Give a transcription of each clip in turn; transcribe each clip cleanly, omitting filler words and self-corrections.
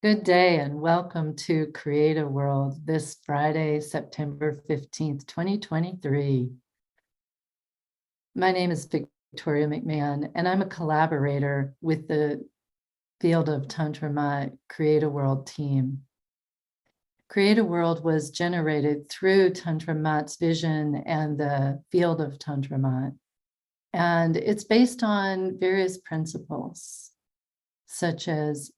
Good day and welcome to Create a World this Friday, September 15th, 2023. My name is Victoria McMahon, and I'm a collaborator with the Field of Tantra Mat Create a World team. Create a World was generated through Tantra Mat's vision and the Field of Tantra Mat. And it's based on various principles, such as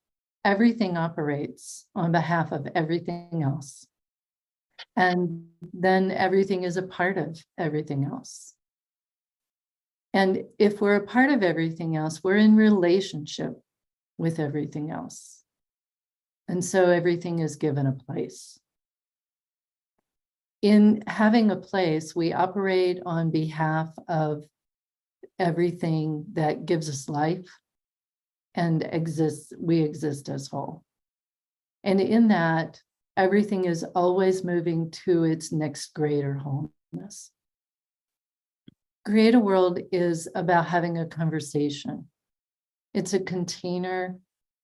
everything operates on behalf of everything else. And then everything is a part of everything else. And if we're a part of everything else, we're in relationship with everything else. And so everything is given a place. In having a place, we operate on behalf of everything that gives us life and we exist as whole. And in that, everything is always moving to its next greater wholeness. Create a World is about having a conversation. It's a container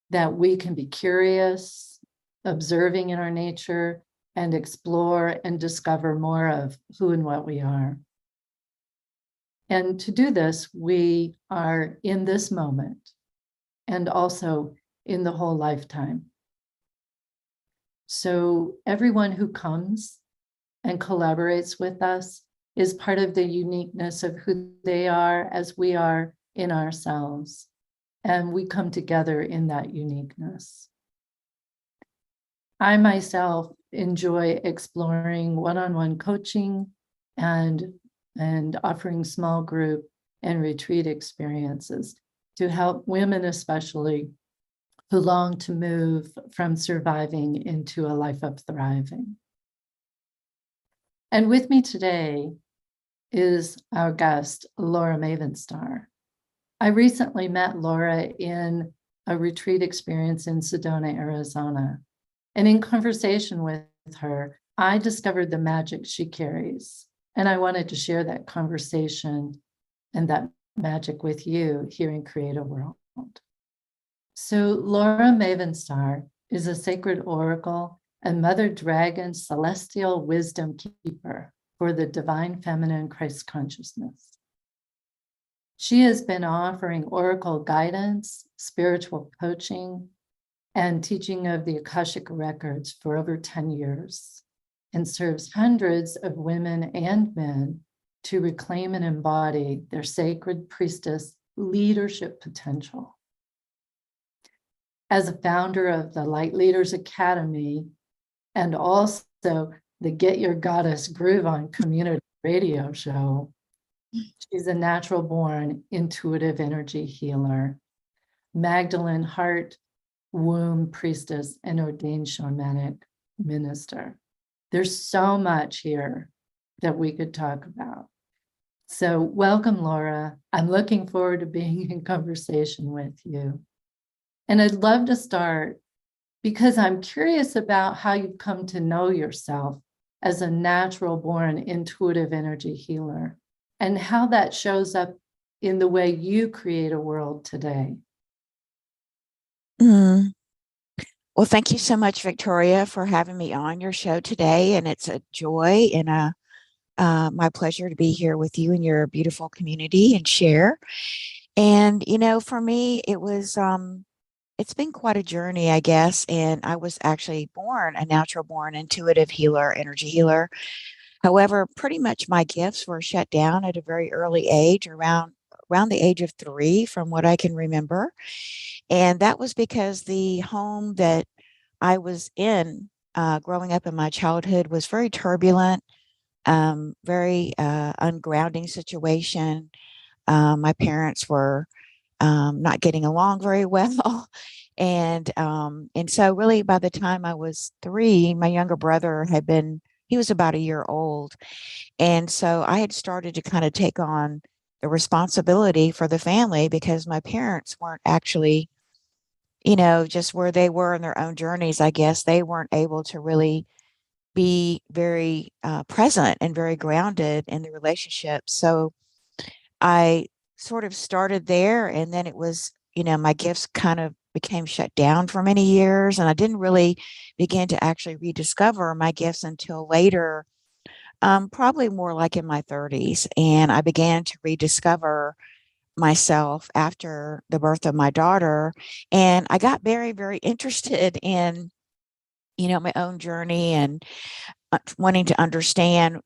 that we can be curious, observing in our nature, and explore and discover more of who and what we are. And to do this, we are in this moment, and also in the whole lifetime. So everyone who comes and collaborates with us is part of the uniqueness of who they are as we are in ourselves. And we come together in that uniqueness. I myself enjoy exploring one-on-one coaching and offering small group and retreat experiences to help women especially who long to move from surviving into a life of thriving. And with me today is our guest, Laura Maven Star. I recently met Laura in a retreat experience in Sedona, Arizona. And in conversation with her, I discovered the magic she carries. And I wanted to share that conversation and that magic with you here in Create a World. So Laura Maven Star is a sacred oracle and mother dragon celestial wisdom keeper for the divine feminine Christ consciousness. She has been offering oracle guidance, spiritual coaching, and teaching of the Akashic Records for over 10 years and serves hundreds of women and men to reclaim and embody their sacred priestess leadership potential. As a founder of the Light Leaders Academy and also the Get Your Goddess Groove On community radio show, she's a natural born intuitive energy healer, Magdalene Heart-Womb Priestess, and Ordained Shamanic Minister. There's so much here that we could talk about. So welcome, Laura. I'm looking forward to being in conversation with you. And I'd love to start because I'm curious about how you've come to know yourself as a natural born intuitive energy healer and how that shows up in the way you create a world today. Well, thank you so much, Victoria, for having me on your show today. And it's a joy and my pleasure to be here with you and your beautiful community and share. And, for me, it's been quite a journey, I guess. And I was actually born a natural born intuitive healer, energy healer. However, pretty much my gifts were shut down at a very early age, around the age of 3, from what I can remember. And that was because the home that I was in growing up in my childhood was very turbulent, very ungrounding situation. My parents were not getting along very well. And so really by the time I was 3, my younger brother he was about a year old. And so I had started to kind of take on the responsibility for the family because my parents weren't actually, just where they were in their own journeys. I guess they weren't able to really be very present and very grounded in the relationship. So I sort of started there, and then it was, my gifts kind of became shut down for many years. And I didn't really begin to actually rediscover my gifts until later, probably more like in my 30s. And I began to rediscover myself after the birth of my daughter. And I got very, very interested in, my own journey and wanting to understand,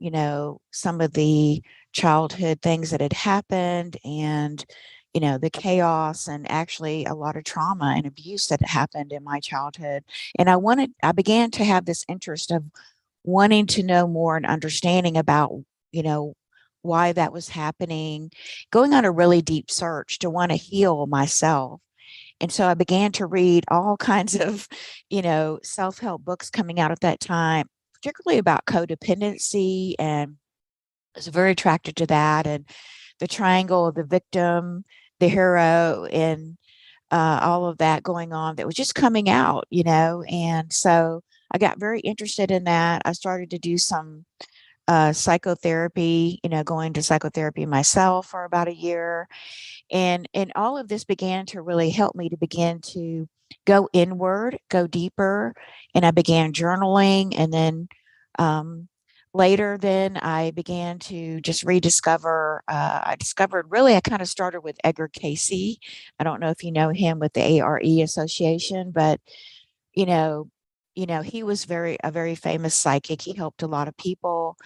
some of the childhood things that had happened and, the chaos and actually a lot of trauma and abuse that happened in my childhood. And I began to have this interest of wanting to know more and understanding about, why that was happening, going on a really deep search to want to heal myself. And so I began to read all kinds of, self-help books coming out at that time, particularly about codependency. And I was very attracted to that and the triangle of the victim, the hero, and all of that going on that was just coming out, And so I got very interested in that. I started to do some psychotherapy, going to psychotherapy myself for about a year. And all of this began to really help me to begin to go inward, go deeper. And I began journaling. And then later, then I began to just rediscover. I discovered really, I kind of started with Edgar Casey. I don't know if you know him with the ARE Association, but you know, he was a very famous psychic. He helped a lot of people.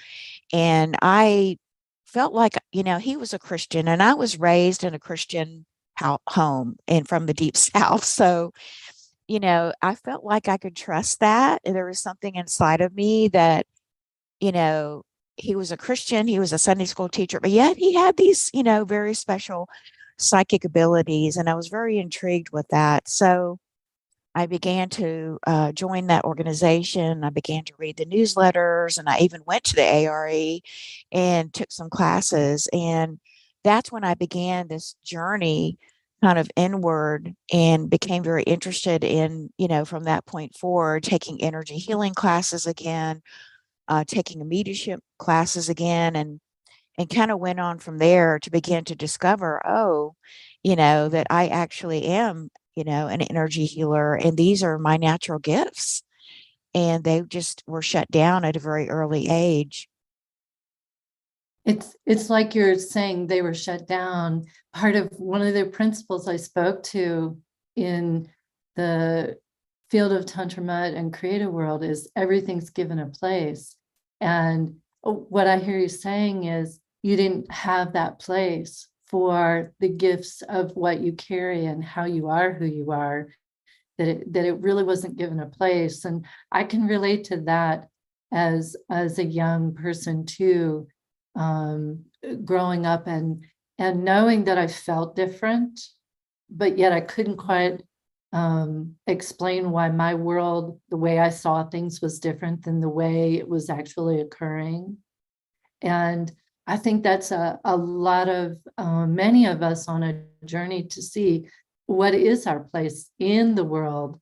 And I felt like, he was a Christian and I was raised in a Christian home and from the deep South. So, I felt like I could trust that. And there was something inside of me that, you know, he was a Christian, he was a Sunday school teacher, but yet he had these, very special psychic abilities. And I was very intrigued with that. So I began to join that organization. I began to read the newsletters, and I even went to the ARE and took some classes. And that's when I began this journey kind of inward and became very interested in, from that point forward, taking energy healing classes again, taking mediumship classes again, and kind of went on from there to begin to discover, that I actually am, an energy healer, and these are my natural gifts. And they just were shut down at a very early age. It's like you're saying they were shut down. Part of one of the principles I spoke to in the field of Tantra Mud and creative world is everything's given a place. And what I hear you saying is you didn't have that place for the gifts of what you carry and how you are who you are, that it really wasn't given a place. And I can relate to that as a young person too, growing up and knowing that I felt different, but yet I couldn't quite explain why my world, the way I saw things, was different than the way it was actually occurring. And I think that's a lot of many of us on a journey to see what is our place in the world.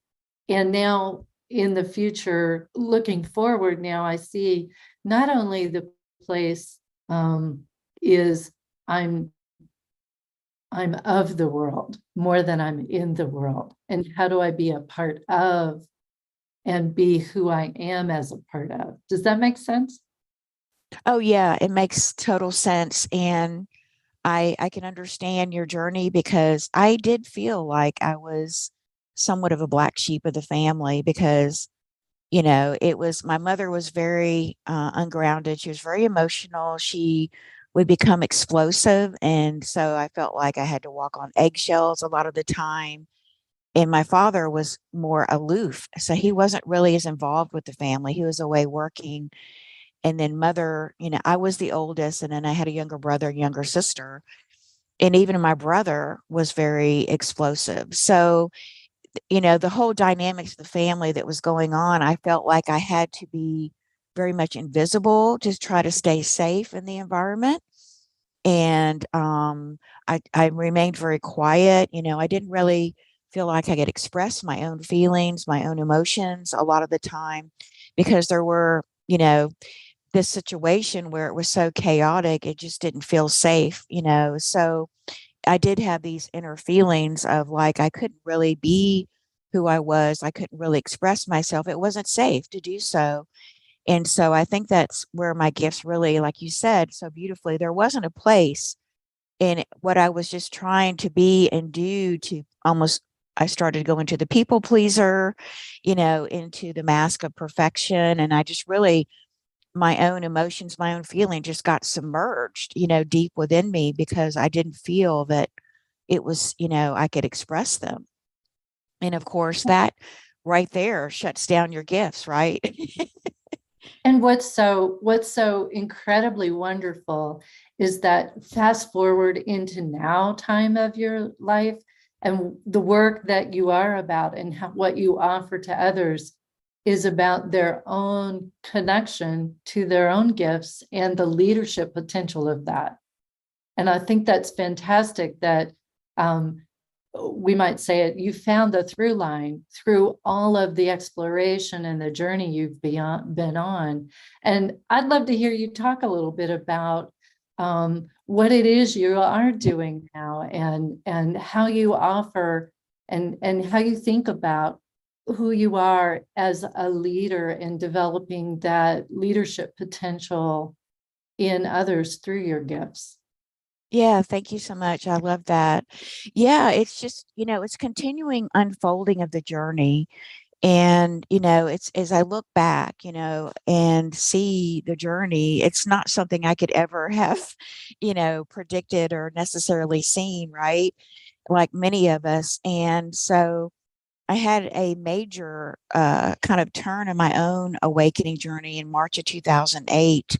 And now in the future, looking forward, now I see not only the place is I'm of the world more than I'm in the world. And how do I be a part of and be who I am as a part of? Does that make sense? Oh, yeah, it makes total sense. And I can understand your journey because I did feel like I was somewhat of a black sheep of the family because, it was my mother was very ungrounded. She was very emotional. She would become explosive. And so I felt like I had to walk on eggshells a lot of the time. And my father was more aloof. So he wasn't really as involved with the family. He was away working. And then mother, I was the oldest, and then I had a younger brother and younger sister. And even my brother was very explosive. So, the whole dynamics of the family that was going on, I felt like I had to be very much invisible to try to stay safe in the environment. And I remained very quiet. I didn't really feel like I could express my own feelings, my own emotions a lot of the time because there were, this situation where it was so chaotic, it just didn't feel safe, So I did have these inner feelings of like I couldn't really be who I was. I couldn't really express myself. It wasn't safe to do so. And so I think that's where my gifts really, like you said so beautifully, there wasn't a place in what I was just trying to be and do to almost, I started going to the people pleaser, into the mask of perfection. And I just really, my own emotions, my own feeling just got submerged, deep within me because I didn't feel that it was, I could express them. And of course, that right there shuts down your gifts, right? And what's so incredibly wonderful is that fast forward into now time of your life and the work that you are about and what you offer to others is about their own connection to their own gifts and the leadership potential of that. And I think that's fantastic that we might say it, you found the through line through all of the exploration and the journey you've been on. And I'd love to hear you talk a little bit about what it is you are doing now and how you offer and how you think about who you are as a leader in developing that leadership potential in others through your gifts. Yeah, thank you so much. I love that. Yeah, it's just, it's continuing unfolding of the journey. And, it's as I look back, and see the journey, it's not something I could ever have, predicted or necessarily seen, right? Like many of us. And so I had a major kind of turn in my own awakening journey in March of 2008.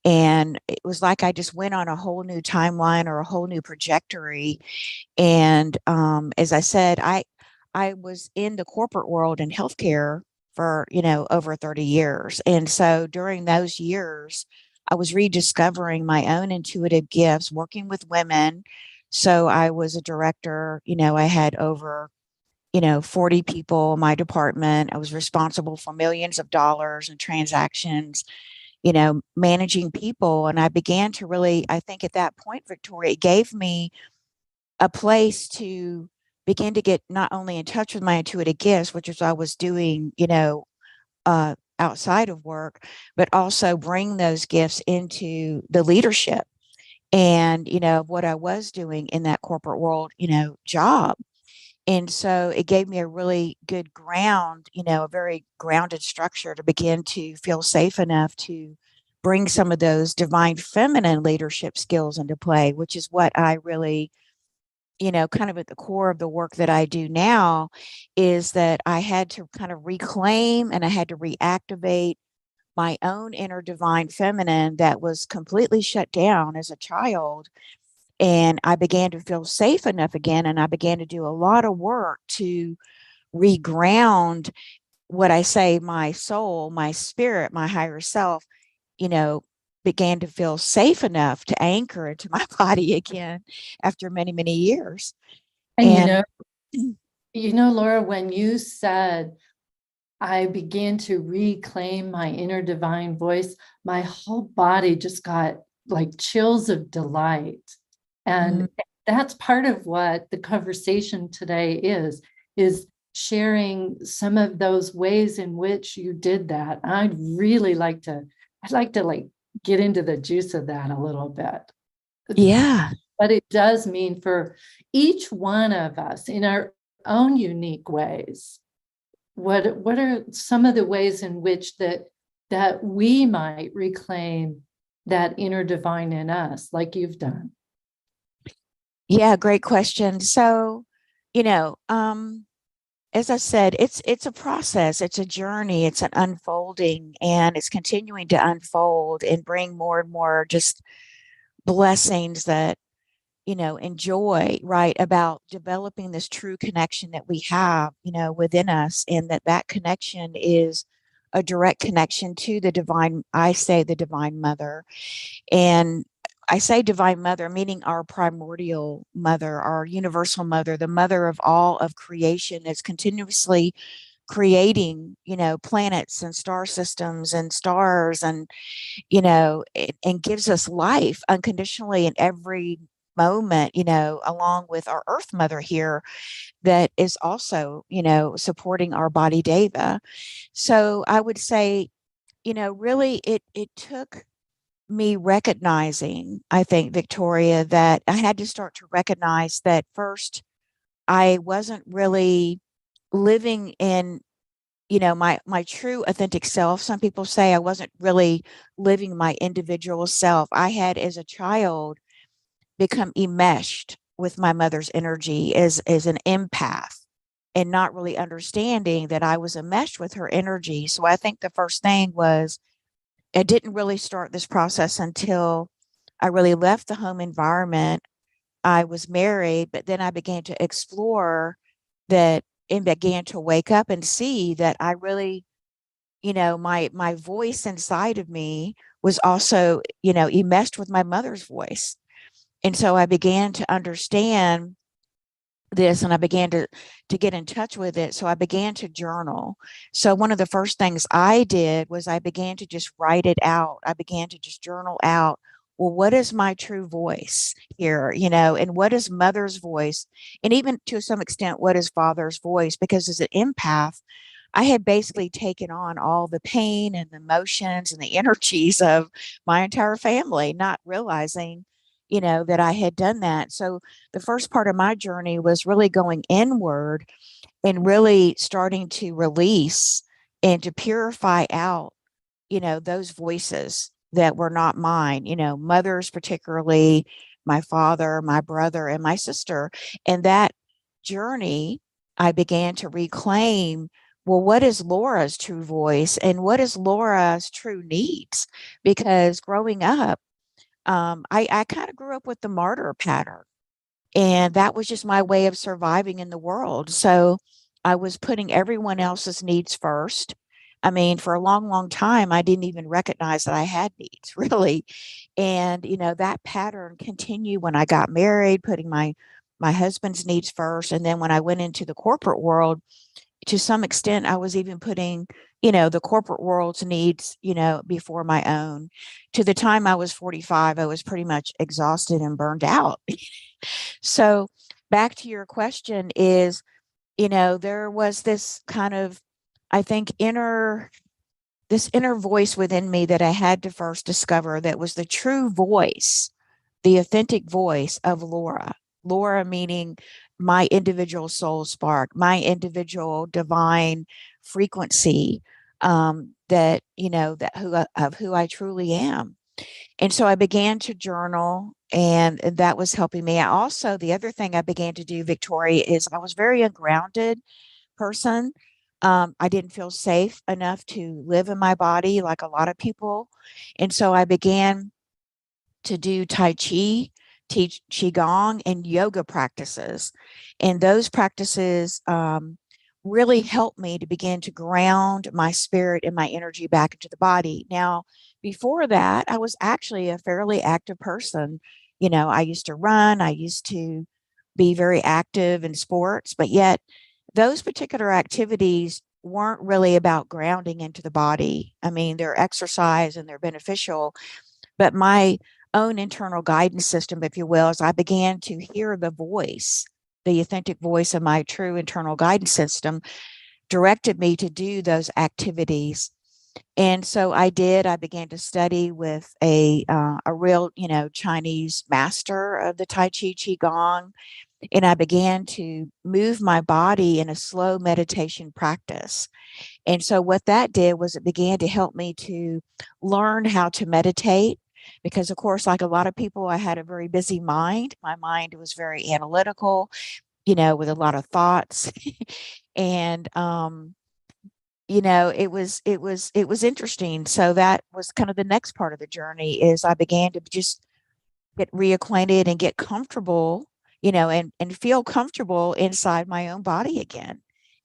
And it was like I just went on a whole new timeline or a whole new trajectory. And as I said, I was in the corporate world in healthcare for, over 30 years. And so during those years, I was rediscovering my own intuitive gifts, working with women. So I was a director, I had over 40 people in my department. I was responsible for millions of dollars in transactions, managing people. And I began to really, I think at that point, Victoria, it gave me a place to begin to get not only in touch with my intuitive gifts, which is I was doing, outside of work, but also bring those gifts into the leadership and, what I was doing in that corporate world, job. And so it gave me a really good ground, a very grounded structure to begin to feel safe enough to bring some of those divine feminine leadership skills into play, which is what I really, kind of at the core of the work that I do now is that I had to kind of reclaim and I had to reactivate my own inner divine feminine that was completely shut down as a child. And I began to feel safe enough again. And I began to do a lot of work to reground what I say, my soul, my spirit, my higher self, you know, began to feel safe enough to anchor into my body again after many, many years. And And Laura, when you said I began to reclaim my inner divine voice, my whole body just got like chills of delight. And that's part of what the conversation today is sharing some of those ways in which you did that. I'd like to like get into the juice of that a little bit. yeah, But it does mean for each one of us in our own unique ways, what are some of the ways in which that we might reclaim that inner divine in us, like you've done? yeah, great question. So, as I said, it's a process, it's a journey, it's an unfolding, and it's continuing to unfold and bring more and more just blessings that enjoy, right, about developing this true connection that we have, within us, and that connection is a direct connection to the divine, I say the divine mother. And I say divine mother, meaning our primordial mother, our universal mother, the mother of all of creation that's continuously creating, planets and star systems and stars and, and gives us life unconditionally in every moment, along with our Earth Mother here that is also, supporting our body Deva. So I would say, really it took me recognizing, I think, Victoria, that I had to start to recognize that first, I wasn't really living in, my true authentic self. Some people say I wasn't really living my individual self. I had, as a child, become enmeshed with my mother's energy as an empath, and not really understanding that I was enmeshed with her energy. So I think the first thing was, I didn't really start this process until I really left the home environment. I was married, but then I began to explore that and began to wake up and see that I really, my voice inside of me was also, enmeshed with my mother's voice. And so I began to understand this, and I began to get in touch with it. So I began to journal. So one of the first things I did was I began to just write it out. I began to just journal out, well, what is my true voice here, and what is mother's voice? And even to some extent, what is father's voice? Because as an empath, I had basically taken on all the pain and the emotions and the energies of my entire family, not realizing, that I had done that. So the first part of my journey was really going inward and really starting to release and to purify out, those voices that were not mine, mothers, particularly my father, my brother, and my sister. And that journey, I began to reclaim, well, what is Laura's true voice and what is Laura's true needs? Because growing up, I kind of grew up with the martyr pattern, and that was just my way of surviving in the world. So I was putting everyone else's needs first. I mean, for a long, long time, I didn't even recognize that I had needs, really. And, that pattern continued when I got married, putting my husband's needs first. And then when I went into the corporate world, to some extent, I was even putting, the corporate world's needs, before my own. To the time I was 45, I was pretty much exhausted and burned out. So back to your question is, there was this kind of, I think, this inner voice within me that I had to first discover, that was the true voice, the authentic voice of Laura. Laura meaning my individual soul spark, my individual divine frequency, that, of who I truly am. And so I began to journal, and that was helping me. I also, the other thing I began to do, Victoria, is I was very ungrounded person. I didn't feel safe enough to live in my body like a lot of people. And so I began to do Tai Chi, teach Qigong, and yoga practices. And those practices really helped me to begin to ground my spirit and my energy back into the body. Now, before that, I was actually a fairly active person. I used to run, I used to be very active in sports, but yet those particular activities weren't really about grounding into the body. I mean, they're exercise and they're beneficial, but my own internal guidance system, if you will, as I began to hear the voice, the authentic voice of my true internal guidance system, directed me to do those activities. And so I did. I began to study with a real, Chinese master of the Tai Chi Qigong, and I began to move my body in a slow meditation practice. And so what that did was it began to help me to learn how to meditate, because of course, like a lot of people, I had a very busy mind. My mind was very analytical, with a lot of thoughts. And it was interesting. So that was kind of the next part of the journey, is I began to just get reacquainted and get comfortable, and feel comfortable inside my own body again,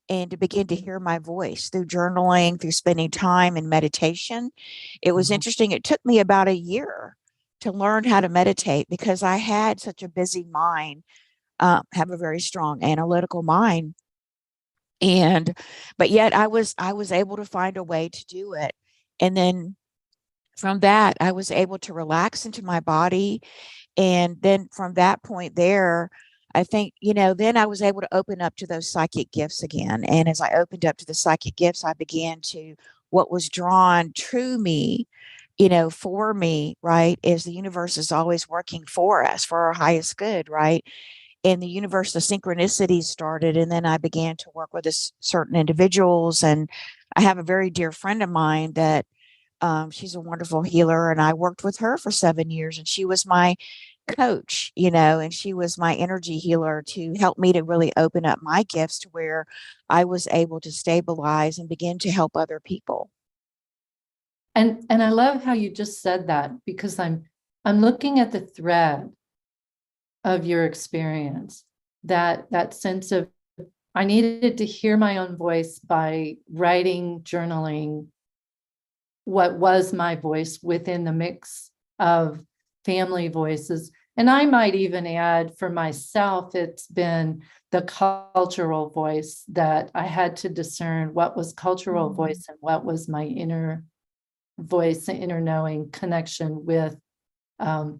and to begin to hear my voice through journaling, through spending time in meditation. It was interesting. It took me about a year to learn how to meditate, because I had such a busy mind, have a very strong analytical mind. And, but yet I was able to find a way to do it. And then from that, I was able to relax into my body And then from that point there, I think, then I was able to open up to those psychic gifts again. And as I opened up to the psychic gifts, I began to, what was drawn to me, for me, right, is the universe is always working for us, for our highest good, right? And the universe, the synchronicities started. And then I began to work with certain individuals. And I have a very dear friend of mine that she's a wonderful healer. And I worked with her for 7 years. And she was my coach, and she was my energy healer to help me to really open up my gifts to where I was able to stabilize and begin to help other people. And I love how you just said that, because I'm looking at the thread of your experience, that sense of, I needed to hear my own voice by writing, journaling what was my voice within the mix of family voices. And I might even add, for myself, it's been the cultural voice that I had to discern what was cultural voice and what was my inner voice, inner knowing connection with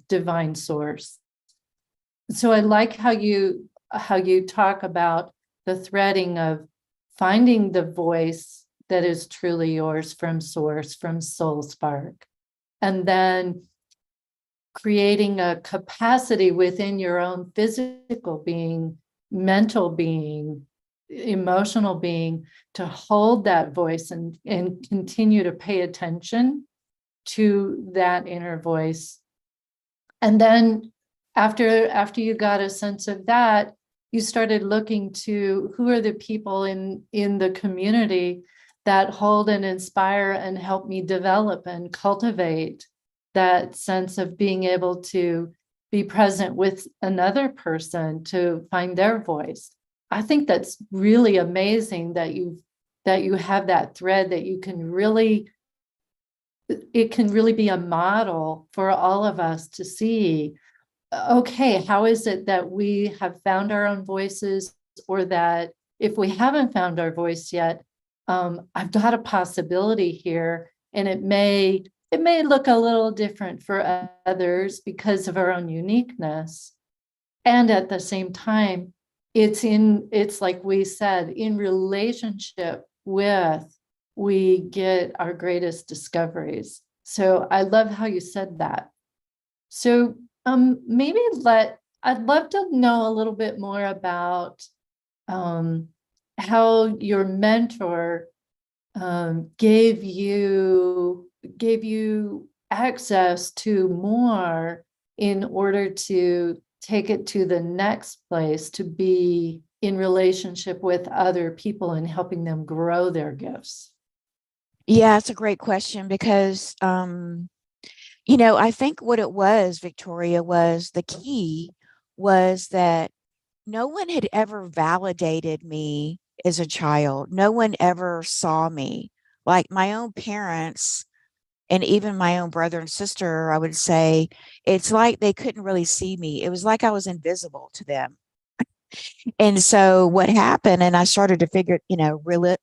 divine source. So I like how you talk about the threading of finding the voice that is truly yours from source, from soul spark, and then creating a capacity within your own physical being, mental being, emotional being, to hold that voice and continue to pay attention to that inner voice. And then after you got a sense of that, you started looking to who are the people in the community that hold and inspire and help me develop and cultivate that sense of being able to be present with another person to find their voice. I think that's really amazing that you have that thread, that you can really, it can really be a model for all of us to see, okay, how is it that we have found our own voices, or that if we haven't found our voice yet, I've got a possibility here, and it may look a little different for others because of our own uniqueness. And at the same time, it's like we said, in relationship with, we get our greatest discoveries. So I love how you said that. So maybe I'd love to know a little bit more about how your mentor gave you access to more in order to take it to the next place, to be in relationship with other people and helping them grow their gifts. Yeah, it's a great question because, I think what it was, Victoria, was the key was that no one had ever validated me as a child. No one ever saw me. Like my own parents and even my own brother and sister, I would say, it's like they couldn't really see me. It was like I was invisible to them. And so what happened, and I started to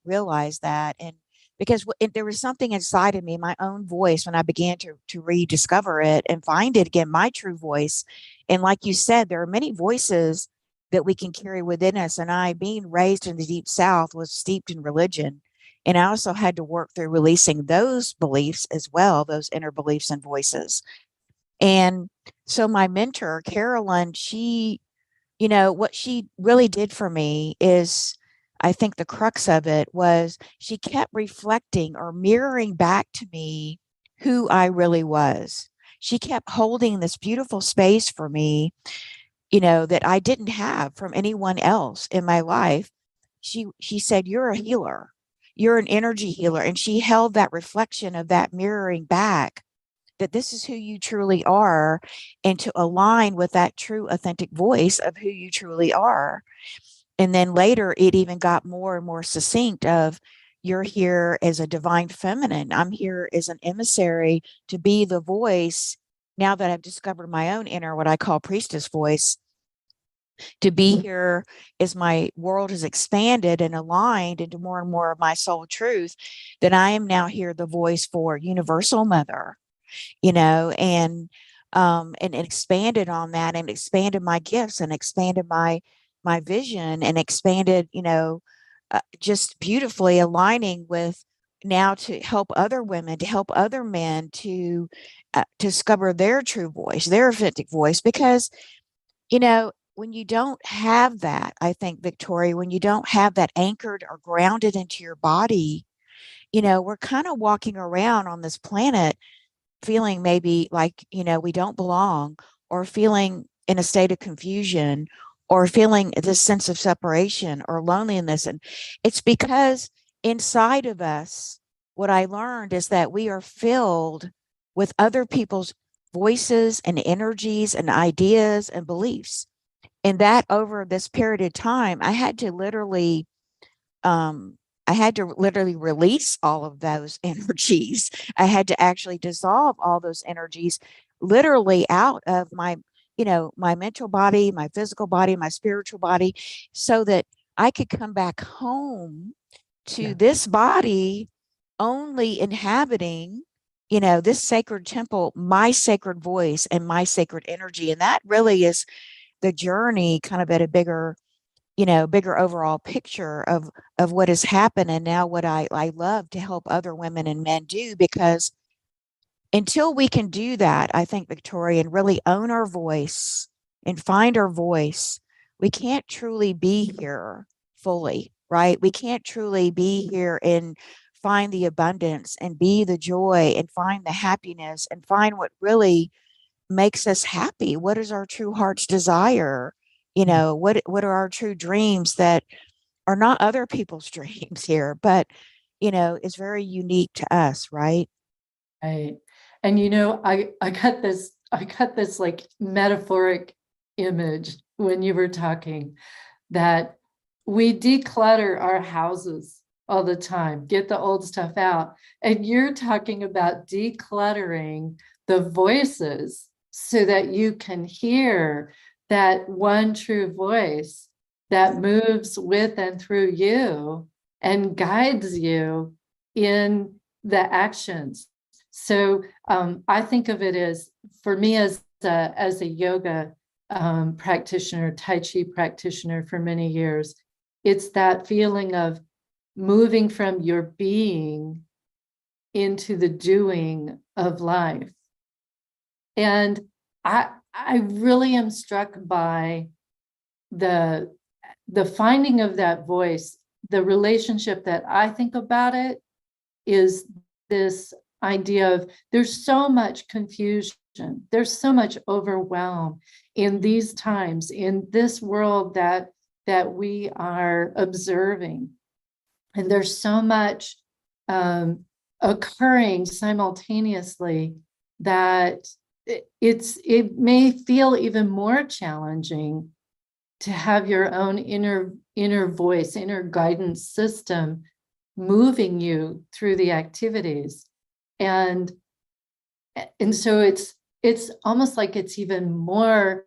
realize that, and because there was something inside of me, my own voice, when I began to rediscover it and find it again, my true voice. And like you said, there are many voices that we can carry within us. And I, being raised in the Deep South, was steeped in religion. And I also had to work through releasing those beliefs as well, those inner beliefs and voices. And so my mentor, Carolyn, what she really did for me is, I think the crux of it was she kept reflecting or mirroring back to me who I really was. She kept holding this beautiful space for me, that I didn't have from anyone else in my life. She said, "You're a healer. You're an energy healer." And she held that reflection of that mirroring back, that this is who you truly are, and to align with that true authentic voice of who you truly are. And then later it even got more and more succinct of, you're here as a divine feminine. I'm here as an emissary to be the voice. Now that I've discovered my own inner, what I call priestess voice, to be here as my world has expanded and aligned into more and more of my soul truth, that I am now here the voice for universal mother, and and expanded on that, and expanded my gifts, and expanded my vision, and expanded, just beautifully aligning with now to help other women, to help other men to discover their true voice, their authentic voice. Because, when you don't have that, I think, Victoria, when you don't have that anchored or grounded into your body, we're kind of walking around on this planet feeling maybe like, we don't belong, or feeling in a state of confusion, or feeling this sense of separation or loneliness. And it's because inside of us, what I learned is that we are filled with other people's voices and energies and ideas and beliefs. And that over this period of time, um, I had to literally release all of those energies. I had to actually dissolve all those energies literally out of my mental body, my physical body, my spiritual body, so that I could come back home to this body, only inhabiting, this sacred temple, my sacred voice and my sacred energy. And that really is the journey, kind of at a bigger overall picture of what has happened, and now what I love to help other women and men do. Because until we can do that, I think, Victoria, and really own our voice and find our voice, we can't truly be here fully, right? We can't truly be here and find the abundance and be the joy and find the happiness and find what really makes us happy. What is our true heart's desire? What are our true dreams that are not other people's dreams here, but is very unique to us, right? Right. And I got this like metaphoric image when you were talking, that we declutter our houses all the time, get the old stuff out. And you're talking about decluttering the voices so that you can hear that one true voice that moves with and through you and guides you in the actions. So I think of it as, for me, as a yoga practitioner, Tai Chi practitioner for many years, it's that feeling of moving from your being into the doing of life. And I really am struck by the finding of that voice. The relationship that I think about it is this idea of, there's so much confusion, there's so much overwhelm in these times, in this world that we are observing. And there's so much occurring simultaneously that it may feel even more challenging to have your own inner voice, inner guidance system moving you through the activities. And so it's almost like it's even more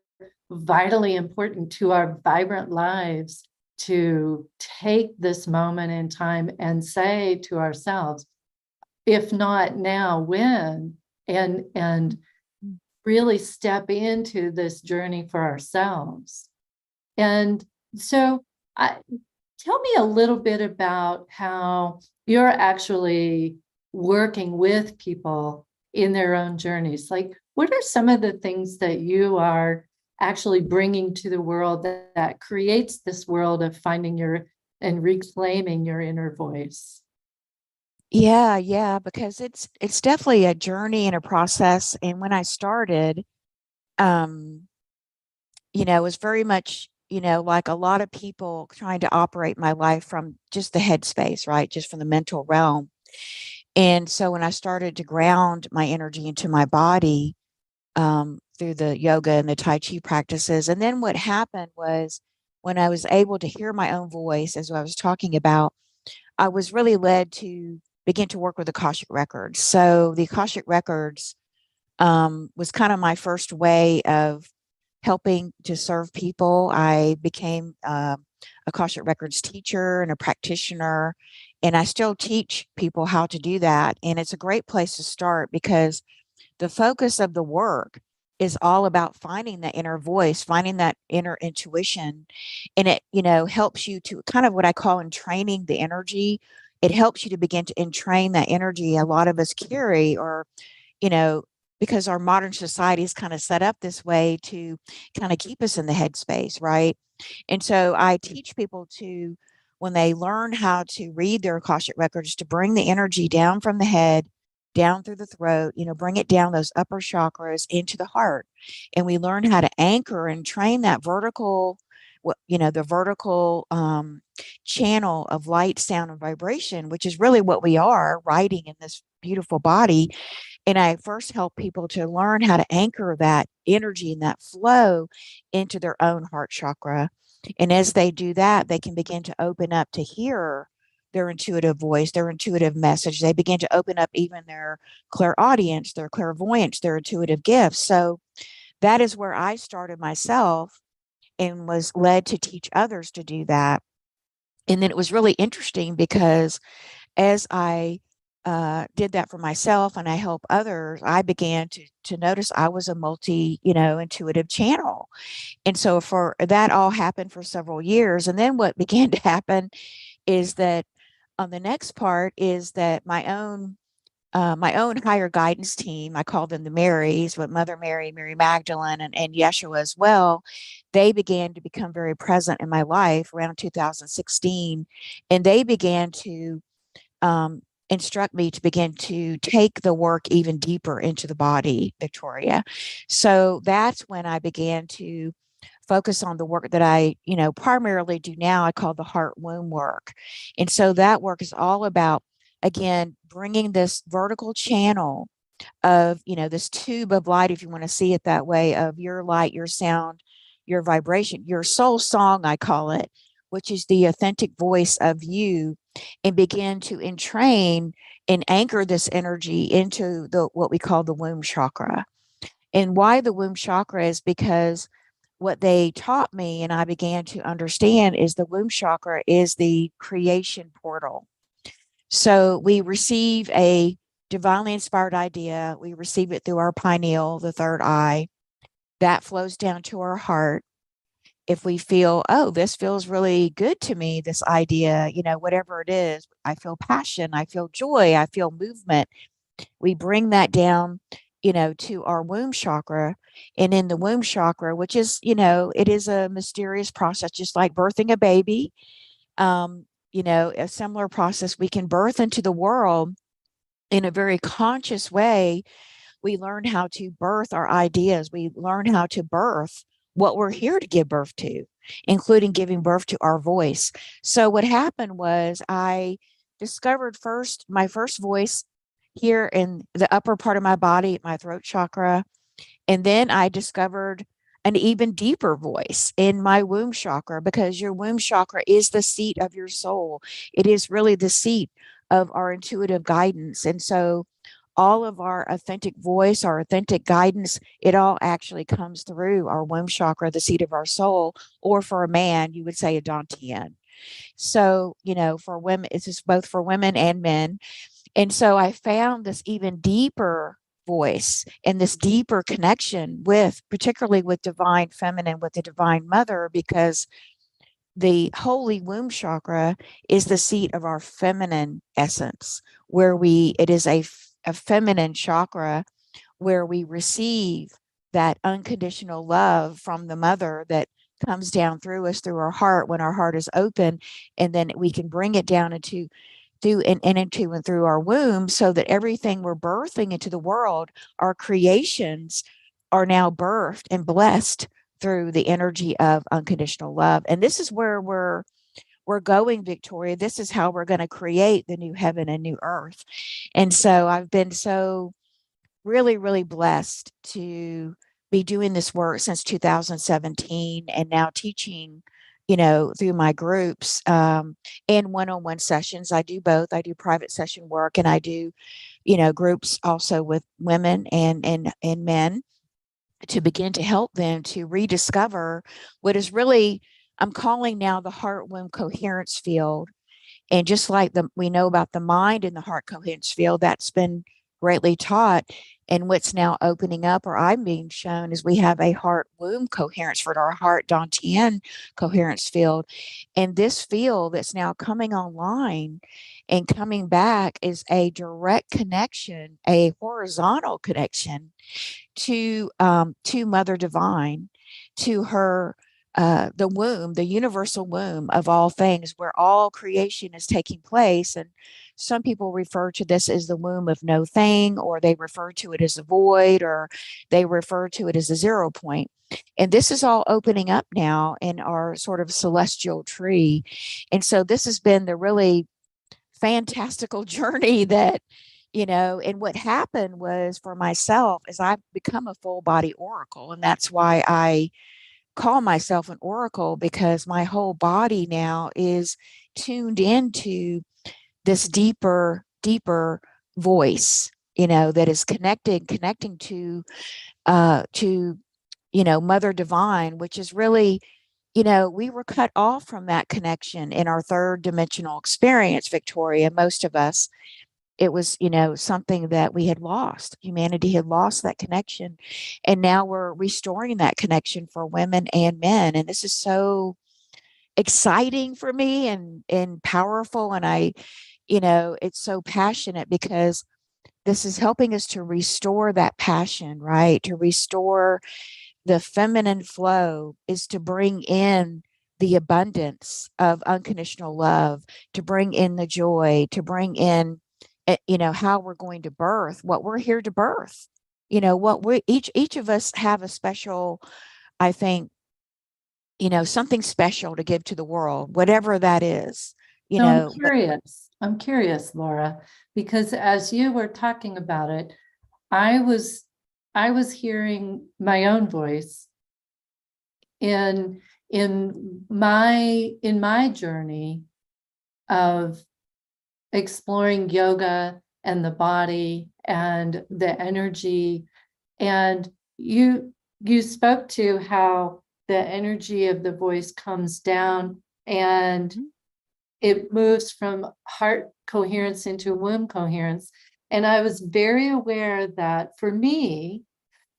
vitally important to our vibrant lives to take this moment in time and say to ourselves, if not now, when? And really step into this journey for ourselves. And so tell me a little bit about how you're actually working with people in their own journeys. Like, what are some of the things that you are actually bringing to the world that creates this world of finding and reclaiming your inner voice? Yeah, because it's definitely a journey and a process. And when I started, um, it was very much, like a lot of people trying to operate my life from just the headspace, right? Just from the mental realm. And so when I started to ground my energy into my body, through the yoga and the Tai Chi practices, and then what happened was, when I was able to hear my own voice, as I was talking about, I was really led to begin to work with Akashic Records. So the Akashic Records was kind of my first way of helping to serve people. I became Akashic Records teacher and a practitioner, and I still teach people how to do that. And it's a great place to start, because the focus of the work is all about finding that inner voice, finding that inner intuition. And it, helps you to kind of what I call entraining the energy. It helps you to begin to entrain that energy a lot of us carry, or, you know, because our modern society is kind of set up this way to kind of keep us in the headspace, right? And so I teach people to, when they learn how to read their Akashic records, to bring the energy down from the head, down through the throat, bring it down those upper chakras into the heart. And we learn how to anchor and train that vertical, the vertical channel of light, sound, and vibration, which is really what we are riding in this beautiful body. And I first help people to learn how to anchor that energy and that flow into their own heart chakra. And as they do that, they can begin to open up to hear their intuitive voice, their intuitive message. They begin to open up even their clairaudience, their clairvoyance, their intuitive gifts. So that is where I started myself and was led to teach others to do that. And then it was really interesting because as I did that for myself and I help others, I began to notice I was a multi, intuitive channel. And so for that all happened for several years. And then what began to happen is that on the next part is that my own higher guidance team, I call them the Marys, but Mother Mary, Mary Magdalene, and Yeshua as well, they began to become very present in my life around 2016. And they began to instruct me to begin to take the work even deeper into the body, Victoria. So that's when I began to focus on the work that I, primarily do now. I call the heart womb work. And so that work is all about, again, bringing this vertical channel of, this tube of light, if you want to see it that way, of your light, your sound, your vibration, your soul song, I call it, which is the authentic voice of you, and begin to entrain and anchor this energy into the what we call the womb chakra. And why the womb chakra is because what they taught me and I began to understand is the womb chakra is the creation portal. So we receive a divinely inspired idea, we receive it through our pineal, the third eye, that flows down to our heart. If we feel, oh, this feels really good to me, this idea, whatever it is, I feel passion, I feel joy, I feel movement, we bring that down, to our womb chakra. And in the womb chakra, which is, it is a mysterious process, just like birthing a baby, a similar process, we can birth into the world in a very conscious way. We learn how to birth our ideas. We learn how to birth what we're here to give birth to, including giving birth to our voice. So what happened was I discovered my first voice here in the upper part of my body, my throat chakra. And then I discovered an even deeper voice in my womb chakra, because your womb chakra is the seat of your soul. It is really the seat of our intuitive guidance. And so all of our authentic voice, our authentic guidance, it all actually comes through our womb chakra, the seat of our soul, or for a man, you would say a dantian. So, for women, it's just both for women and men. And so I found this even deeper voice and this deeper connection with, particularly with divine feminine, with the divine mother, because the holy womb chakra is the seat of our feminine essence, where it is a feminine chakra where we receive that unconditional love from the mother that comes down through us, through our heart, when our heart is open, and then we can bring it down into and through our womb, so that everything we're birthing into the world, our creations, are now birthed and blessed through the energy of unconditional love. And this is where we're going, Victoria. This is how we're going to create the new heaven and new earth. And so I've been so really, really blessed to be doing this work since 2017, and now teaching, through my groups, and one-on-one sessions. I do both. I do private session work, and I do, groups also with women and men, to begin to help them to rediscover what is really, I'm calling now, the heart womb coherence field. And just like we know about the mind and the heart coherence field, that's been greatly taught. And what's now opening up, or I'm being shown, is we have a heart womb coherence for our heart Dantian coherence field. And this field that's now coming online and coming back is a direct connection, a horizontal connection to Mother Divine, to her the womb, the universal womb of all things, where all creation is taking place. And some people refer to this as the womb of no thing, or they refer to it as a void, or they refer to it as a 0 point. And this is all opening up now in our sort of celestial tree. And so this has been the really fantastical journey that, and what happened was, for myself, is I've become a full body oracle. And that's why I call myself an oracle, because my whole body now is tuned into this deeper voice, that is connecting to Mother Divine, which is really, we were cut off from that connection in our third dimensional experience, Victoria. Most of us, it was, something that we had lost. Humanity had lost that connection. And now we're restoring that connection for women and men. And this is so exciting for me and powerful. And it's so passionate, because this is helping us to restore that passion, right? To restore the feminine flow, is to bring in the abundance of unconditional love, to bring in the joy, to bring in, how we're going to birth what we're here to birth. What we each of us have a special, I think, something special to give to the world, whatever that is. So I'm curious, Laura, because as you were talking about it, I was hearing my own voice in my journey of exploring yoga and the body and the energy. And you spoke to how the energy of the voice comes down and it moves from heart coherence into womb coherence. And I was very aware that for me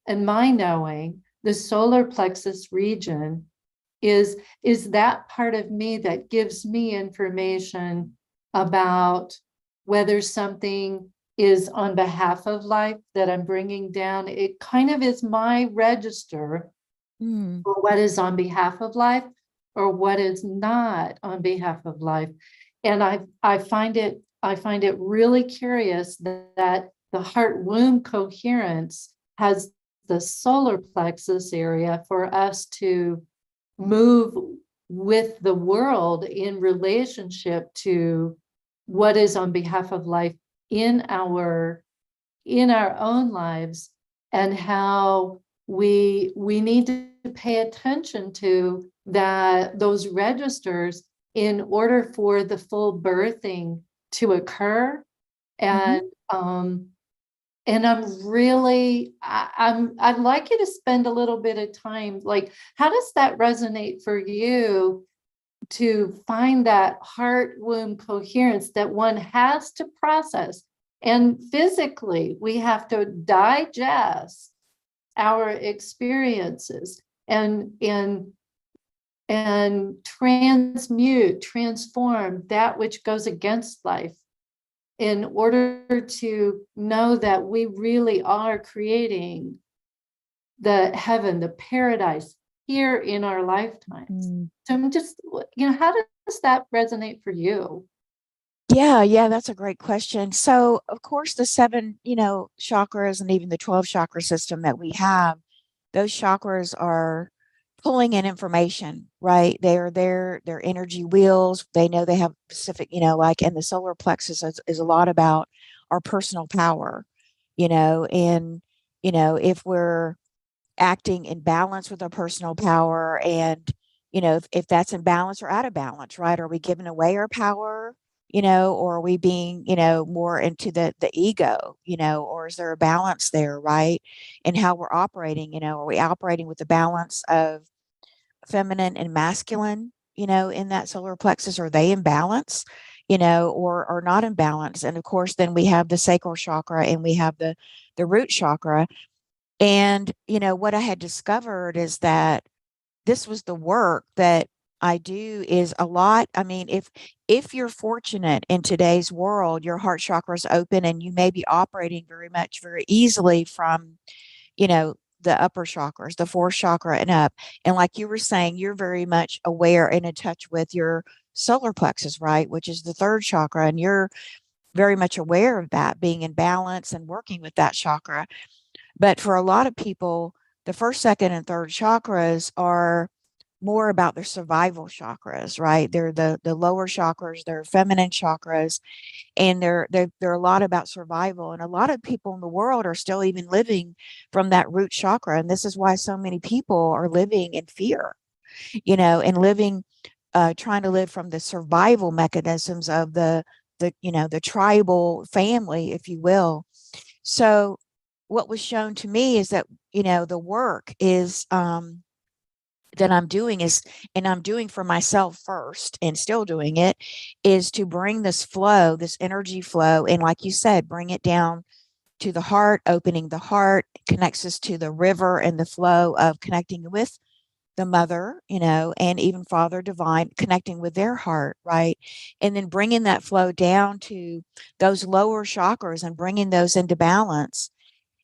and my knowing, the solar plexus region is that part of me that gives me information about whether something is on behalf of life that I'm bringing down. It kind of is my register for what is on behalf of life or what is not on behalf of life. And I find it really curious that the heart womb coherence has the solar plexus area for us to move with the world in relationship to what is on behalf of life in our own lives, and how we need to pay attention to those registers in order for the full birthing to occur. And and I'd like you to spend a little bit of time, like, how does that resonate for you to find that heart womb coherence that one has to process? And physically, we have to digest our experiences and transform that which goes against life, in order to know that we really are creating the heaven, the paradise here in our lifetimes. So I'm just, how does that resonate for you? Yeah, that's a great question. So, of course, the 7, chakras, and even the 12 chakra system that we have, those chakras are pulling in information, right? They're energy wheels. They know they have specific, like, and the solar plexus is a lot about our personal power, and, if we're acting in balance with our personal power, and, if that's in balance or out of balance, right? Are we giving away our power? Or are we being, more into the ego, or is there a balance there, right? And how we're operating, are we operating with the balance of feminine and masculine, in that solar plexus? Are they in balance? or not in balance. And of course, then we have the sacral chakra and we have the root chakra. And, what I had discovered is that this was the work that I do is a lot. I mean, if you're fortunate in today's world, your heart chakra is open and you may be operating very easily from, the upper chakras, the fourth chakra and up. And like you were saying, you're very much aware and in touch with your solar plexus, right? Which is the third chakra. And you're very much aware of that, being in balance and working with that chakra. But for a lot of people, the first, second, and third chakras are more about their survival chakras, right? They're the lower chakras, they're feminine chakras, and they're a lot about survival. And a lot of people in the world are still even living from that root chakra. And this is why so many people are living in fear, and living, trying to live from the survival mechanisms of the tribal family, if you will. So what was shown to me is that, the work is, that I'm doing is, and I'm doing for myself first and still doing it, is to bring this flow, this energy flow, and like you said, bring it down to the heart. Opening the heart connects us to the river and the flow of connecting with the mother, and even Father Divine, connecting with their heart, right? And then bringing that flow down to those lower chakras and bringing those into balance.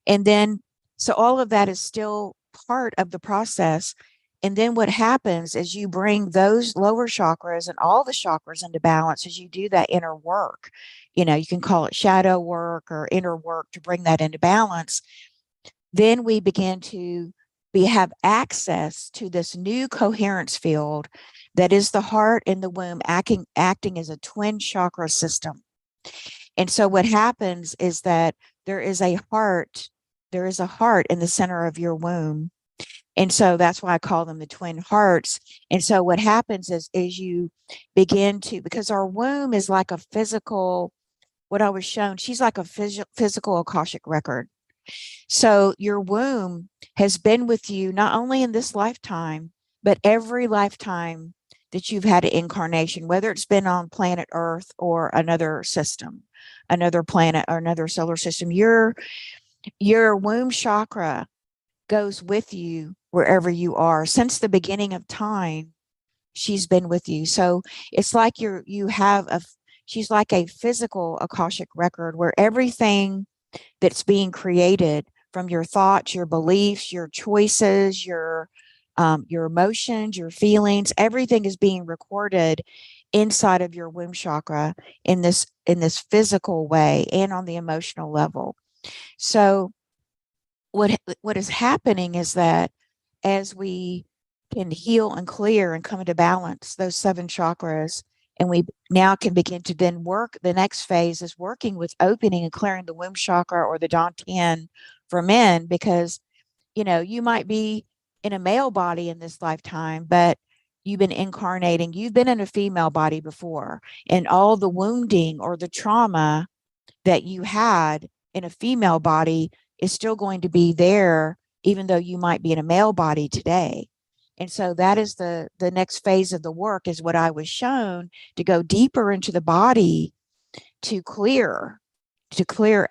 And then, so all of that is still part of the process. And then what happens is you bring those lower chakras and all the chakras into balance as you do that inner work. You can call it shadow work or inner work to bring that into balance. Then we begin to have access to this new coherence field that is the heart and the womb acting as a twin chakra system. And so what happens is that there is a heart in the center of your womb. And so that's why I call them the twin hearts. And so what happens is you begin to, because our womb is like a physical, what I was shown, she's like a physical Akashic record. So your womb has been with you not only in this lifetime, but every lifetime that you've had an incarnation, whether it's been on planet Earth or another system, another planet or another solar system. Your womb chakra goes with you wherever you are. Since the beginning of time, she's been with you. So it's like she's like a physical Akashic record where everything that's being created from your thoughts, your beliefs, your choices, your emotions, your feelings, everything is being recorded inside of your womb chakra in this physical way and on the emotional level. So what is happening is that as we can heal and clear and come into balance those 7 chakras, and we now can begin to then work, the next phase is working with opening and clearing the womb chakra or the dantian for men, because you might be in a male body in this lifetime, but you've been incarnating, you've been in a female body before, and all the wounding or the trauma that you had in a female body is still going to be there, even though you might be in a male body today. And so that is the next phase of the work, is what I was shown, to go deeper into the body to clear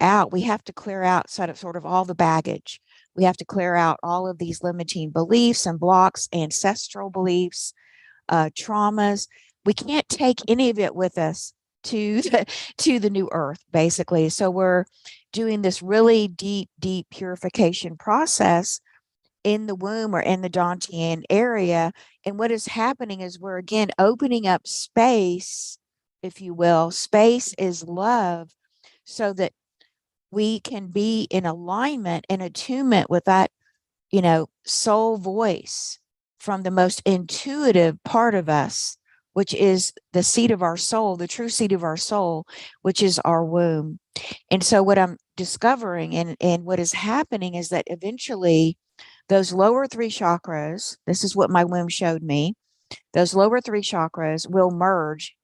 out. We have to clear out sort of all the baggage. We have to clear out all of these limiting beliefs and blocks, ancestral beliefs, traumas. We can't take any of it with us to the new earth, basically. So we're doing this really deep purification process in the womb or in the dantian area. And what is happening is we're again opening up space, if you will. Space is love, so that we can be in alignment and attunement with that, soul voice from the most intuitive part of us, which is the seat of our soul, the true seat of our soul, which is our womb. And so what I'm discovering and what is happening is that eventually those lower 3 chakras, this is what my womb showed me, those lower 3 chakras will merge.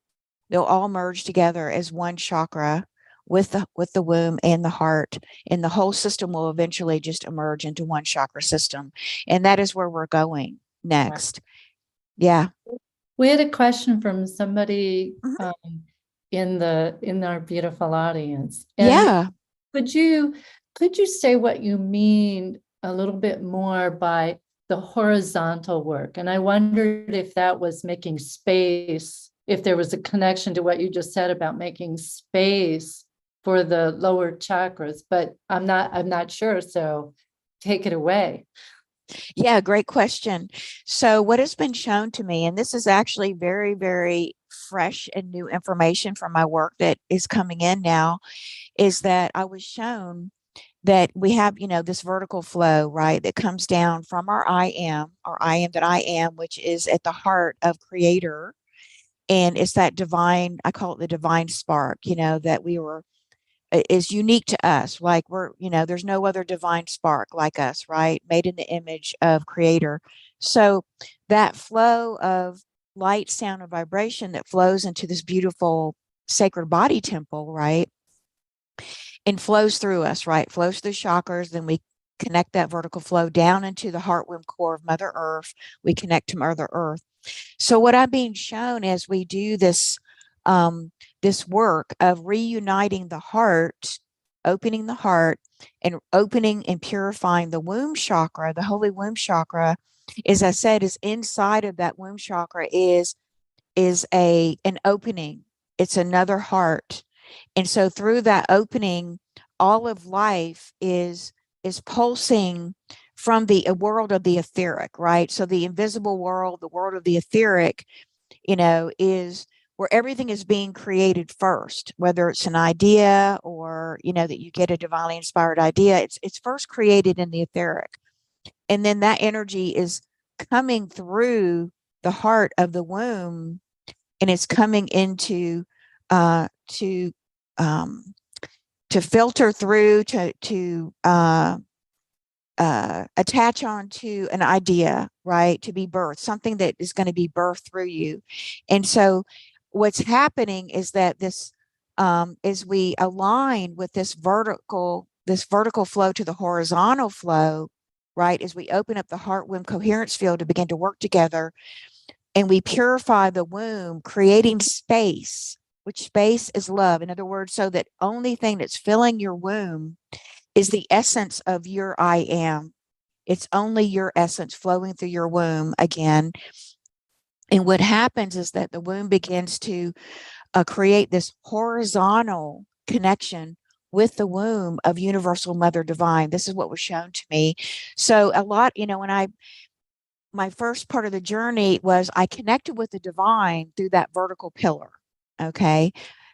They'll all merge together as one chakra with the womb and the heart, and the whole system will eventually just emerge into one chakra system. And that is where we're going next. Yeah. We had a question from somebody. in our beautiful audience. And Yeah. could you say what you mean a little bit more by the horizontal work? And I wondered if that was making space, if there was a connection to what you just said about making space for the lower chakras, but I'm not sure. So take it away. Yeah, great question. So what has been shown to me, and this is actually very, very fresh and new information from my work that is coming in now, is that I was shown that we have, this vertical flow, right, that comes down from our I am, or I am that I am, which is at the heart of Creator. And it's that divine, I call it the divine spark, that we were is unique to us. Like there's no other divine spark like us, right? Made in the image of Creator. So that flow of light, sound, and vibration that flows into this beautiful sacred body temple, right? And flows through us, right? Flows through chakras. Then we connect that vertical flow down into the heart-womb core of Mother Earth. We connect to Mother Earth. So what I'm being shown as we do this this work of reuniting the heart, opening the heart, and opening and purifying the womb chakra, the holy womb chakra, as I said, is inside of that womb chakra is an opening. It's another heart. And so through that opening, all of life is pulsing from the world of the etheric, right? So the invisible world, the world of the etheric, is where everything is being created first, whether it's an idea or, that you get a divinely inspired idea, it's first created in the etheric. And then that energy is coming through the heart of the womb, and it's coming into to filter through, to attach onto an idea, right? To be birthed, something that is going to be birthed through you. And so what's happening is that this, as we align with this vertical flow to the horizontal flow, right? As we open up the heart womb coherence field to begin to work together, and we purify the womb, creating space, which space is love. In other words, so that only thing that's filling your womb is the essence of your I am. It's only your essence flowing through your womb again. And what happens is that the womb begins to create this horizontal connection with the womb of Universal Mother Divine. This is what was shown to me. So a lot, when my first part of the journey was I connected with the divine through that vertical pillar. Okay.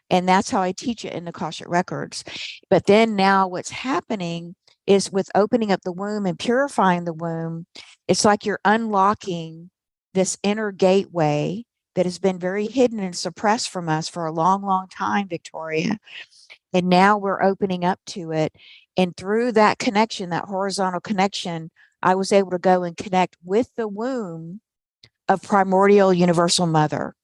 And that's how I teach it in the Akashic Records. But then now what's happening is with opening up the womb and purifying the womb, it's like you're unlocking this inner gateway that has been very hidden and suppressed from us for a long, long time, Victoria. And now we're opening up to it. And through that connection, that horizontal connection, I was able to go and connect with the womb of primordial universal mother.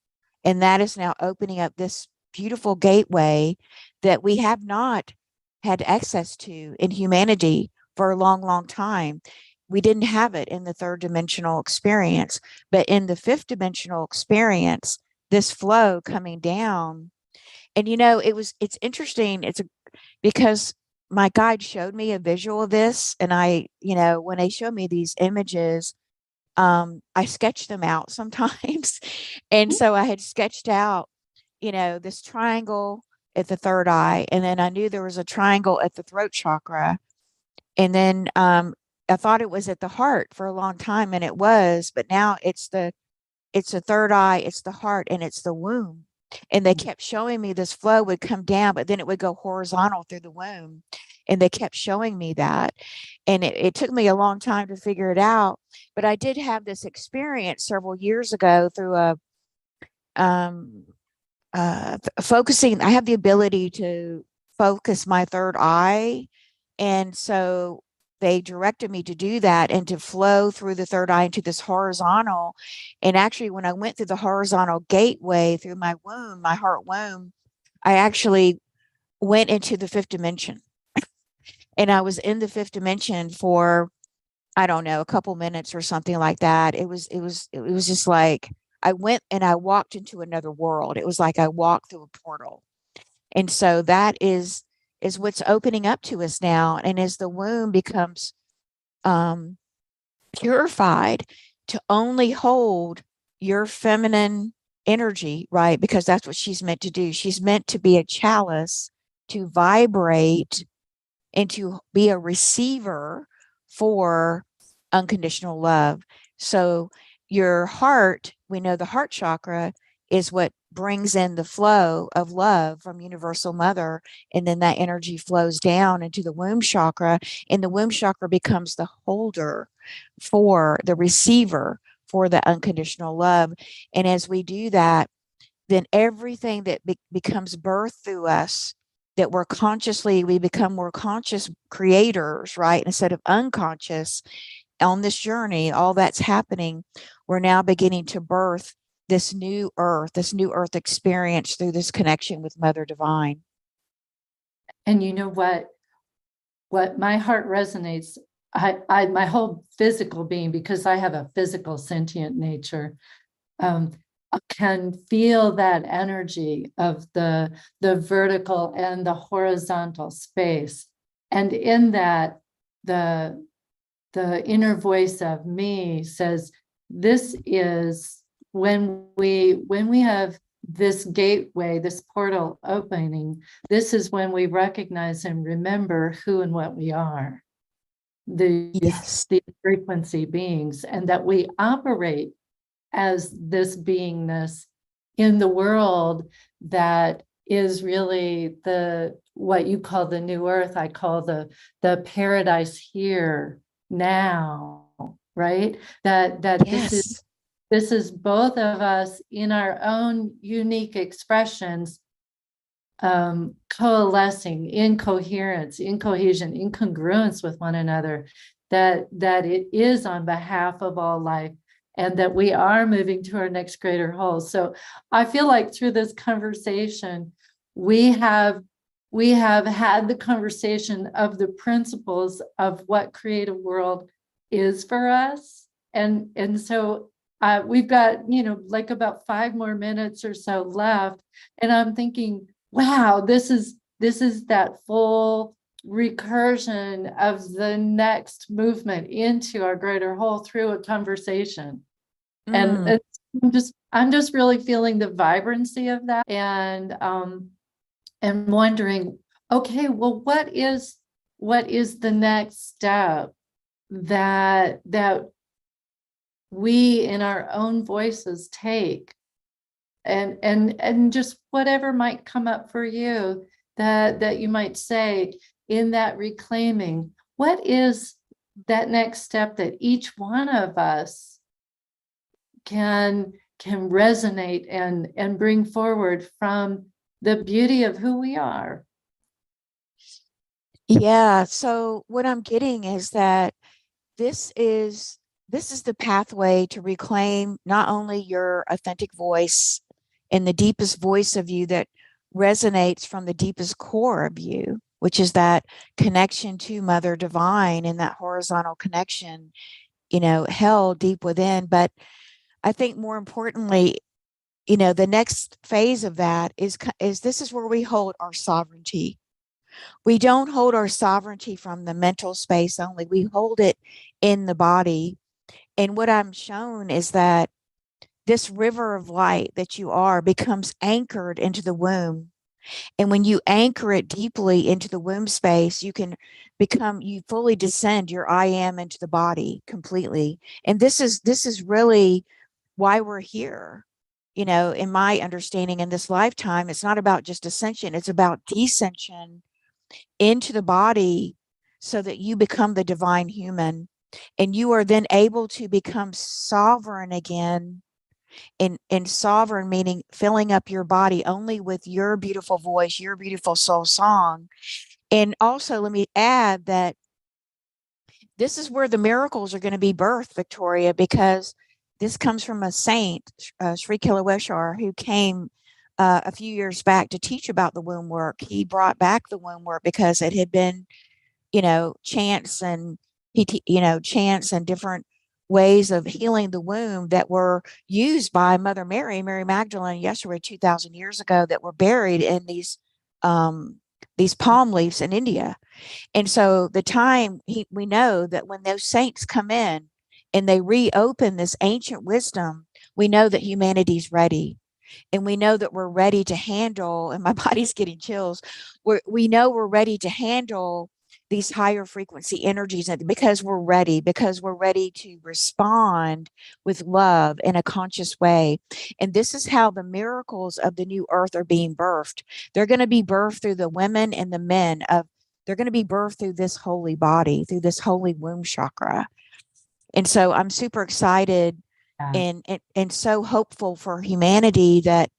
And that is now opening up this beautiful gateway that we have not had access to in humanity for a long, long time. We didn't have it in the third dimensional experience, but in the fifth dimensional experience, this flow coming down. And it's interesting. Because my guide showed me a visual of this, and I, when they show me these images, I sketch them out sometimes. And so I had sketched out, this triangle at the third eye. And then I knew there was a triangle at the throat chakra. And then I thought it was at the heart for a long time, and it was, but now it's the third eye, it's the heart, and it's the womb. And they kept showing me this flow would come down, but then it would go horizontal through the womb. And they kept showing me that. And it took me a long time to figure it out. But I did have this experience several years ago through focusing. I have the ability to focus my third eye. And so they directed me to do that and to flow through the third eye into this horizontal. And actually, when I went through the horizontal gateway through my womb, my heart womb, I actually went into the fifth dimension. And I was in the fifth dimension for, I don't know, a couple minutes or something like that. It was just like, I went and I walked into another world. It was like I walked through a portal. And so that is what's opening up to us now. And as the womb becomes purified to only hold your feminine energy, right? Because that's what she's meant to do. She's meant to be a chalice, to vibrate and to be a receiver for unconditional love. So your heart, we know the heart chakra is what brings in the flow of love from Universal Mother. And then that energy flows down into the womb chakra, and the womb chakra becomes the holder for the receiver for the unconditional love. And as we do that, then everything that becomes birthed through us, that we become more conscious creators, right? Instead of unconscious on this journey, all that's happening, we're now beginning to birth this new earth experience through this connection with Mother Divine. And you know what my heart resonates, my whole physical being, because I have a physical sentient nature, can feel that energy of the vertical and the horizontal space. And in that, the inner voice of me says, this is when we have this gateway, this portal opening, this is when we recognize and remember who and what we are, Yes. the frequency beings, and that we operate as this beingness in the world that is really what you call the new earth. I call the paradise here now, right? That Yes. this is both of us in our own unique expressions, coalescing in coherence, in cohesion, in congruence with one another, that it is on behalf of all life, and that we are moving to our next greater whole. So I feel like through this conversation, we have had the conversation of the principles of what creative world is for us. And so we've got, like about 5 more minutes or so left. And I'm thinking, wow, this is that full recursion of the next movement into our greater whole through a conversation. And I'm just really feeling the vibrancy of that, and wondering, okay, well, what is the next step that we in our own voices take, and just whatever might come up for you, that you might say in that reclaiming, what is that next step that each one of us can resonate and bring forward from the beauty of who we are. Yeah. So what I'm getting is that this is the pathway to reclaim not only your authentic voice and the deepest voice of you that resonates from the deepest core of you, which is that connection to Mother Divine and that horizontal connection, held deep within. But I think more importantly, the next phase of that is this is where we hold our sovereignty. We don't hold our sovereignty from the mental space only. We hold it in the body. And what I'm shown is that this river of light that you are becomes anchored into the womb. And when you anchor it deeply into the womb space, you fully descend your I am into the body completely. And this is really why we're here. In my understanding in this lifetime, it's not about just ascension, it's about descension into the body so that you become the divine human, and you are then able to become sovereign again. In sovereign meaning filling up your body only with your beautiful voice, your beautiful soul song. And also let me add that this is where the miracles are going to be birthed, Victoria, because this comes from a saint, Sri Kilaweshwar, who came a few years back to teach about the womb work. He brought back the womb work because it had been, chants and chants and different ways of healing the womb that were used by Mother Mary, Mary Magdalene, Yeshua 2,000 years ago, that were buried in these palm leaves in India. And so we know that when those saints come in and they reopen this ancient wisdom, we know that humanity's ready. And we know that we're ready to handle, and my body's getting chills. We know we're ready to handle these higher frequency energies because we're ready to respond with love in a conscious way. And this is how the miracles of the new earth are being birthed. They're going to be birthed through the women and the men they're going to be birthed through this holy body, through this holy womb chakra. And so I'm super excited and so hopeful for humanity that,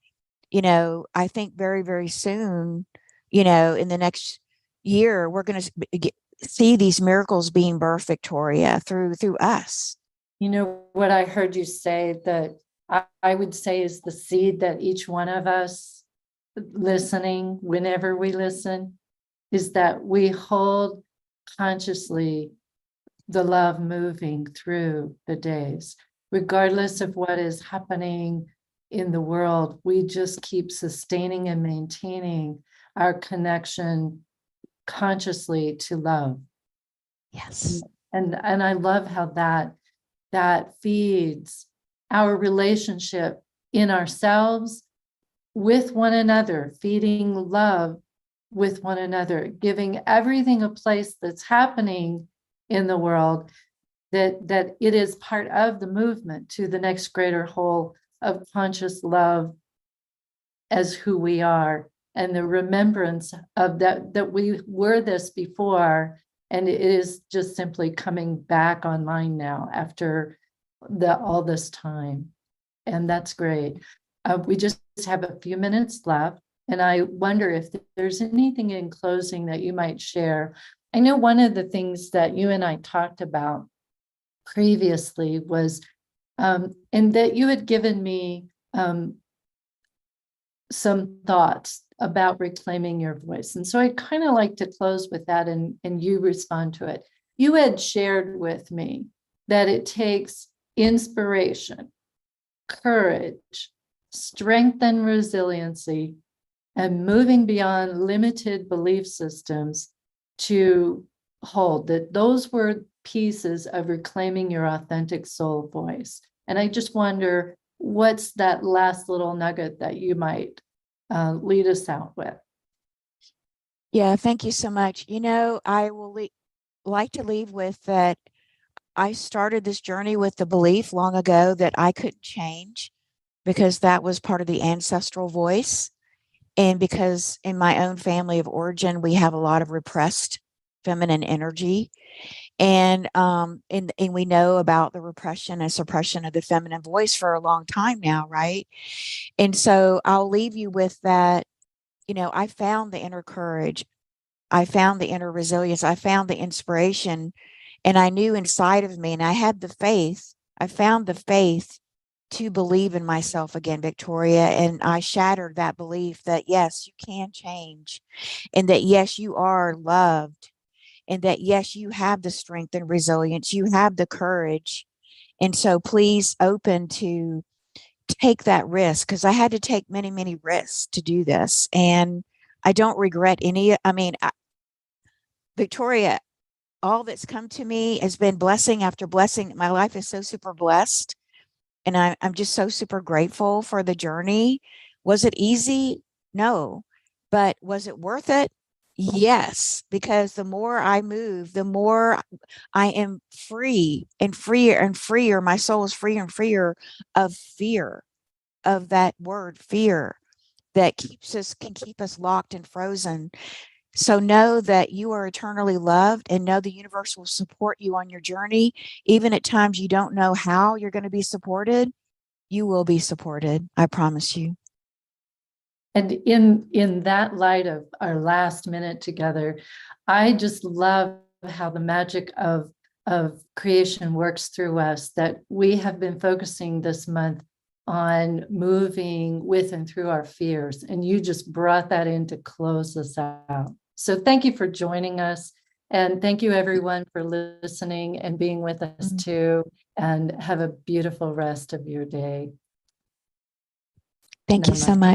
I think very, very soon, in the next year, we're going to see these miracles being birthed, Victoria, through us. You know what I heard you say that I would say is the seed that each one of us listening, whenever we listen, is that we hold consciously the love moving through the days, regardless of what is happening in the world. We just keep sustaining and maintaining our connection consciously to love. Yes. And I love how that feeds our relationship in ourselves with one another, feeding love with one another, giving everything a place that's happening in the world, that it is part of the movement to the next greater whole of conscious love as who we are, and the remembrance of that we were this before, and it is just simply coming back online now after all this time. And that's great. We just have a few minutes left, and I wonder if there's anything in closing that you might share. I know one of the things that you and I talked about previously was, and that you had given me some thoughts about reclaiming your voice. And so I'd kind of like to close with that and you respond to it. You had shared with me that it takes inspiration, courage, strength and resiliency, and moving beyond limited belief systems to hold that those were pieces of reclaiming your authentic soul voice. And I just wonder, what's that last little nugget that you might lead us out with? Yeah, thank you so much. I will like to leave with that. I started this journey with the belief long ago that I couldn't change because that was part of the ancestral voice. And because in my own family of origin, we have a lot of repressed feminine energy. And we know about the repression and suppression of the feminine voice for a long time now, right? And so I'll leave you with that. I found the inner courage. I found the inner resilience. I found the inspiration. And I knew inside of me, and I had the faith. I found the faith to believe in myself again, Victoria. And I shattered that belief that, yes, you can change. And that, yes, you are loved. And that, yes, you have the strength and resilience. You have the courage. And so please open to take that risk, because I had to take many, many risks to do this. And I don't regret any. Victoria, all that's come to me has been blessing after blessing. My life is so super blessed. And I'm just so super grateful for the journey. Was it easy? No. But was it worth it? Yes, because the more I move, the more I am free and freer and freer. My soul is freer and freer of fear, of that word fear that can keep us locked and frozen. So know that you are eternally loved, and know the universe will support you on your journey. Even at times you don't know how you're going to be supported, you will be supported. I promise you. And in that light of our last minute together, I just love how the magic of creation works through us, that we have been focusing this month on moving with and through our fears. And you just brought that in to close us out. So thank you for joining us. And thank you everyone for listening and being with us too. And have a beautiful rest of your day. Thank you so Namaste. much.